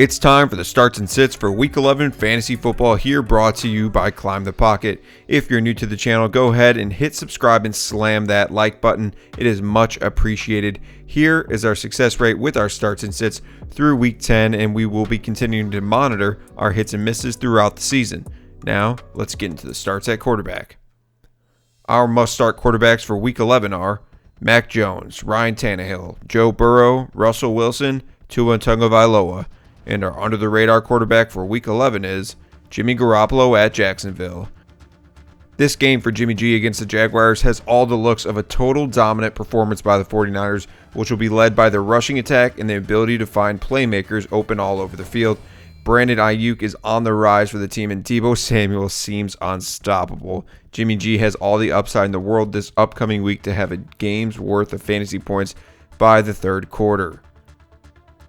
It's time for the starts and sits for Week 11 Fantasy Football here, brought to you by Climb the Pocket. If you're new to the channel, go ahead and hit subscribe and slam that like button. It is much appreciated. Here is our success rate with our starts and sits through Week 10, and we will be continuing to monitor our hits and misses throughout the season. Now, let's get into the starts at quarterback. Our must-start quarterbacks for Week 11 are Mac Jones, Ryan Tannehill, Joe Burrow, Russell Wilson, Tua Tagovailoa. And our under-the-radar quarterback for Week 11 is Jimmy Garoppolo at Jacksonville. This game for Jimmy G against the Jaguars has all the looks of a total dominant performance by the 49ers, which will be led by their rushing attack and the ability to find playmakers open all over the field. Brandon Ayuk is on the rise for the team, and Deebo Samuel seems unstoppable. Jimmy G has all the upside in the world this upcoming week to have a game's worth of fantasy points by the third quarter.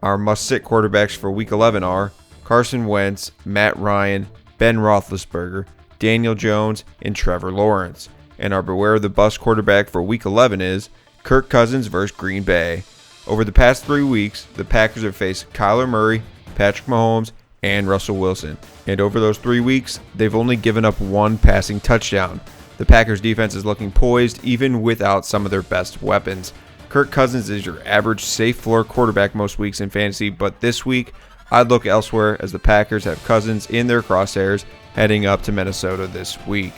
Our must-sit quarterbacks for Week 11 are Carson Wentz, Matt Ryan, Ben Roethlisberger, Daniel Jones, and Trevor Lawrence. And our beware of the bust quarterback for Week 11 is Kirk Cousins versus Green Bay. Over the past 3 weeks, the Packers have faced Kyler Murray, Patrick Mahomes, and Russell Wilson. And over those 3 weeks, they've only given up one passing touchdown. The Packers defense is looking poised even without some of their best weapons. Kirk Cousins is your average safe floor quarterback most weeks in fantasy, but this week I'd look elsewhere as the Packers have Cousins in their crosshairs heading up to Minnesota this week.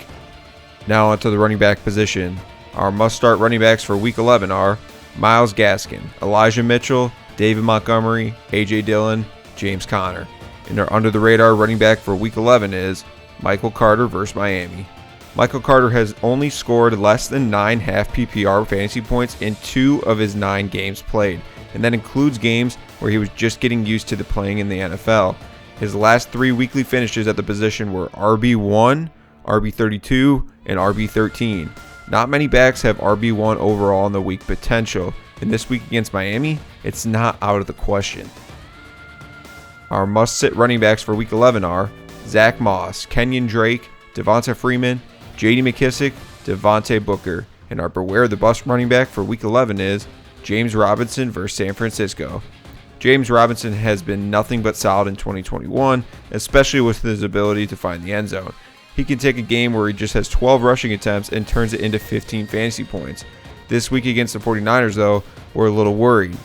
Now onto the running back position. Our must-start running backs for Week 11 are Myles Gaskin, Elijah Mitchell, David Montgomery, A.J. Dillon, James Conner. And our under-the-radar running back for Week 11 is Michael Carter versus Miami. Michael Carter has only scored less than 9 half PPR fantasy points in 2 of his 9 games played, and that includes games where he was just getting used to playing in the NFL. His last 3 weekly finishes at the position were RB1, RB32, and RB13. Not many backs have RB1 overall in the week potential, and this week against Miami, it's not out of the question. Our must-sit running backs for Week 11 are Zach Moss, Kenyon Drake, Devonta Freeman, J.D. McKissic, Devontae Booker, and our beware the bust running back for Week 11 is James Robinson versus San Francisco. James Robinson has been nothing but solid in 2021, especially with his ability to find the end zone. He can take a game where he just has 12 rushing attempts and turns it into 15 fantasy points. This week against the 49ers, though, we're a little worried.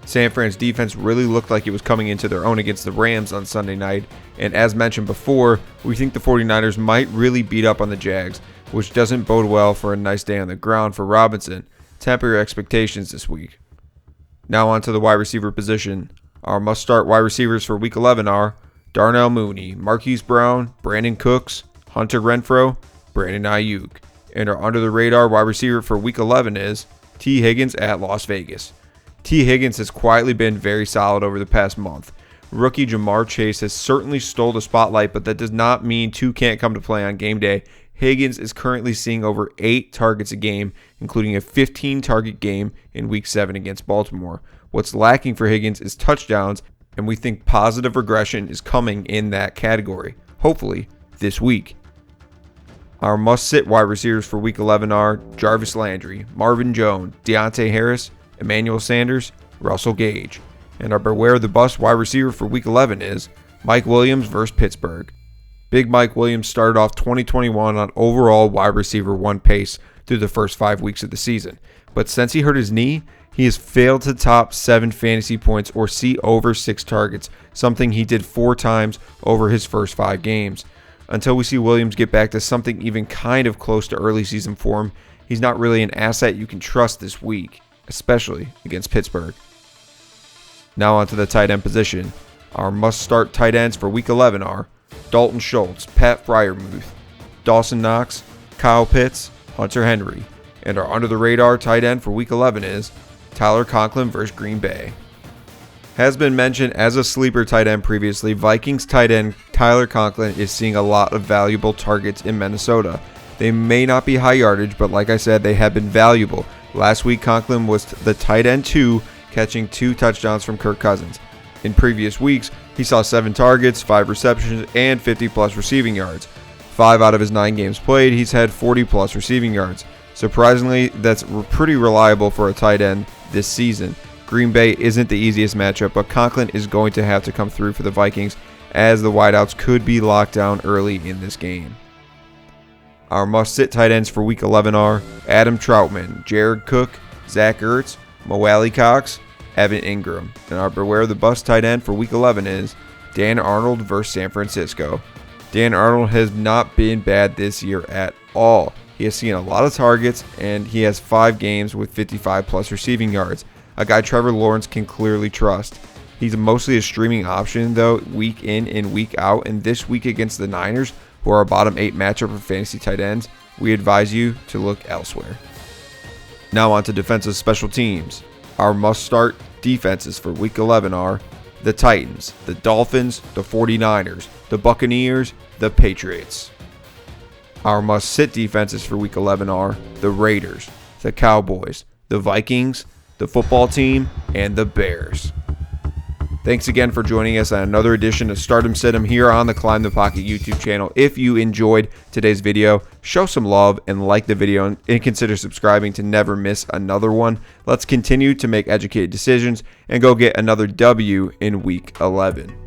San Fran's defense really looked like it was coming into their own against the Rams on Sunday night, and as mentioned before, we think the 49ers might really beat up on the Jags, which doesn't bode well for a nice day on the ground for Robinson. Temper your expectations this week. Now on to the wide receiver position. Our must-start wide receivers for Week 11 are Darnell Mooney, Marquise Brown, Brandon Cooks, Hunter Renfrow, Brandon Ayuk. And our under-the-radar wide receiver for Week 11 is T. Higgins at Las Vegas. T. Higgins has quietly been very solid over the past month. Rookie Jamar Chase has certainly stole the spotlight, but that does not mean 2 can't come to play on game day. Higgins is currently seeing over 8 targets a game, including a 15-target game in Week 7 against Baltimore. What's lacking for Higgins is touchdowns, and we think positive regression is coming in that category, hopefully this week. Our must-sit wide receivers for Week 11 are Jarvis Landry, Marvin Jones, Deontay Harris, Emmanuel Sanders, Russell Gage. And our beware the bust wide receiver for Week 11 is Mike Williams versus Pittsburgh. Big Mike Williams started off 2021 on overall wide receiver 1 pace through the first 5 weeks of the season. But since he hurt his knee, he has failed to top 7 fantasy points or see over 6 targets, something he did 4 times over his first 5 games. Until we see Williams get back to something even kind of close to early season form, he's not really an asset you can trust this week, especially against Pittsburgh. Now onto the tight end position. Our must-start tight ends for Week 11 are Dalton Schultz, Pat Freiermuth, Dawson Knox, Kyle Pitts, Hunter Henry. And our under-the-radar tight end for Week 11 is Tyler Conklin versus Green Bay. Has been mentioned as a sleeper tight end previously, Vikings tight end Tyler Conklin is seeing a lot of valuable targets in Minnesota. They may not be high yardage, but like I said, they have been valuable. Last week, Conklin was the tight end 2, catching 2 touchdowns from Kirk Cousins. In previous weeks, he saw 7 targets, 5 receptions, and 50-plus receiving yards. 5 out of his 9 games played, he's had 40-plus receiving yards. Surprisingly, that's pretty reliable for a tight end this season. Green Bay isn't the easiest matchup, but Conklin is going to have to come through for the Vikings, as the wideouts could be locked down early in this game. Our must-sit tight ends for Week 11 are Adam Troutman, Jared Cook, Zach Ertz, Mo Alley-Cox, Evan Ingram. And our beware the bust tight end for Week 11 is Dan Arnold versus San Francisco. Dan Arnold has not been bad this year at all. He has seen a lot of targets, and he has 5 games with 55-plus receiving yards, a guy Trevor Lawrence can clearly trust. He's mostly a streaming option, though, week in and week out, and this week against the Niners, who are a bottom 8 matchup for fantasy tight ends, we advise you to look elsewhere. Now on to defensive special teams. Our must-start defenses for Week 11 are the Titans, the Dolphins, the 49ers, the Buccaneers, the Patriots. Our must-sit defenses for Week 11 are the Raiders, the Cowboys, the Vikings, the football team, and the Bears. Thanks again for joining us on another edition of Stardom Situm here on the Climb the Pocket YouTube channel. If you enjoyed today's video, show some love and like the video and consider subscribing to never miss another one. Let's continue to make educated decisions and go get another W in Week 11.